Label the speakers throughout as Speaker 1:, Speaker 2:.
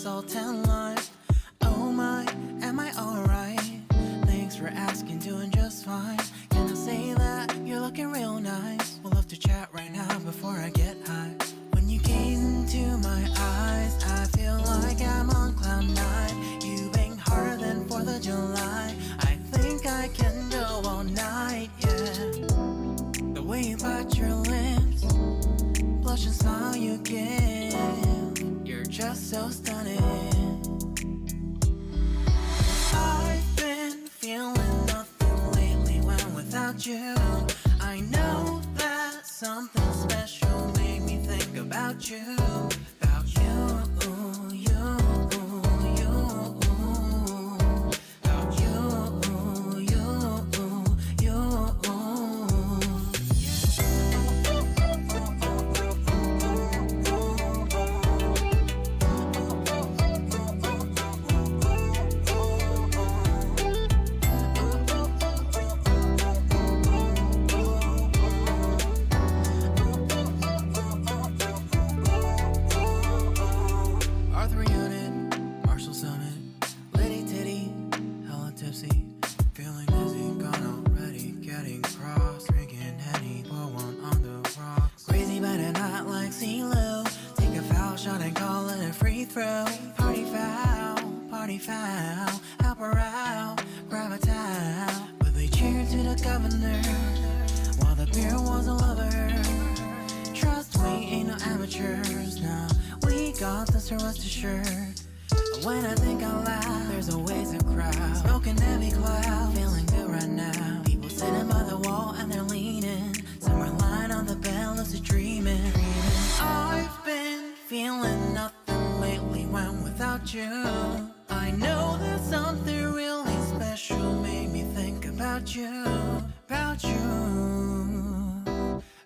Speaker 1: all 10 lives. Oh my, am I alright? Thanks for asking, doing just fine. Can I say that you're looking real nice? We'll have to chat right now before I get high. When you gaze into my eyes, I feel like I'm on cloud 9. You bang harder than 4th of July. I think I can go all night, yeah. The way you bite your lips, blush and smile you give, you're just so stunning. I've been feeling nothing lately when without you. I know that something special made me think about you. About you, you, you. About you, you, you. Help her out, grab a towel. But they cheered to the governor while the beer was a lover. Trust we ain't no amateurs, nah. We got this, rest assured. But when I think out loud, there's always a crowd. Smoking heavy cloud, feeling good right now. People sitting by the wall and they're leaning. Some are lying on the bed, lucid dreaming. I've been feeling nothing lately when without you. I know that something really special made me think about you, about you,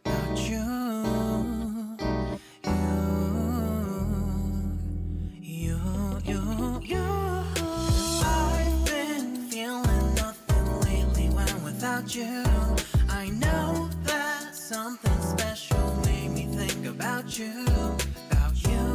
Speaker 1: about you, you. I've been feeling nothing lately when without you. I know that something special made me think about you, about you.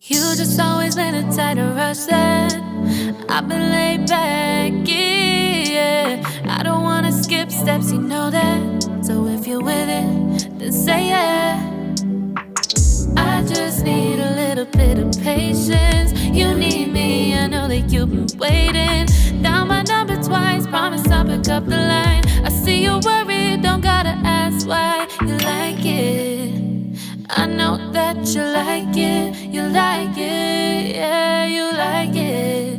Speaker 2: You just always been a tighter rush that I've been laid back, yeah. I don't wanna skip steps, you know that. So if you're with it, then say yeah. I just need a little bit of patience. You need me, I know that you've been waiting. Down my number twice, promise I'll pick up the line. I see you worried, don't gotta ask why. You like it, I know that you like it. You like it, yeah, you like it.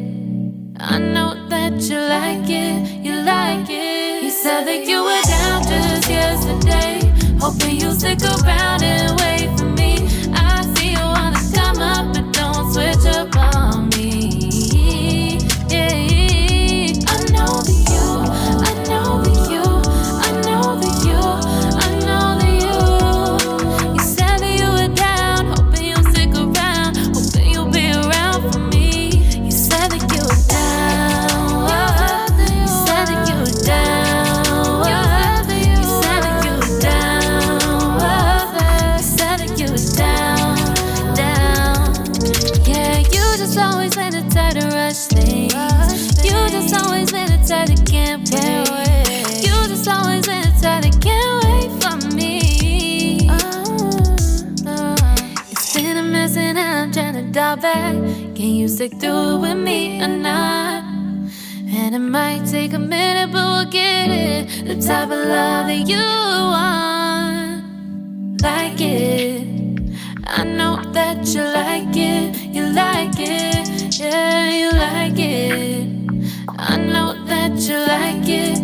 Speaker 2: I know that you like it, you like it. You said that you were down just yesterday, hoping you'll stick around and wait for me. I see you wanna come up, but don't switch up on me. Yeah, I know that you, I know that you, I know that you, I know that you. You said that you were down, hoping you'll stick around, hoping you'll be around for me. You said that you were down, you said that you were down, you said that you were down. out back. Can you stick through it with me or not? And it might take a minute, but we'll get it. The type of love that you want. Like it. I know that you like it. You like it. Yeah, you like it. I know that you like it.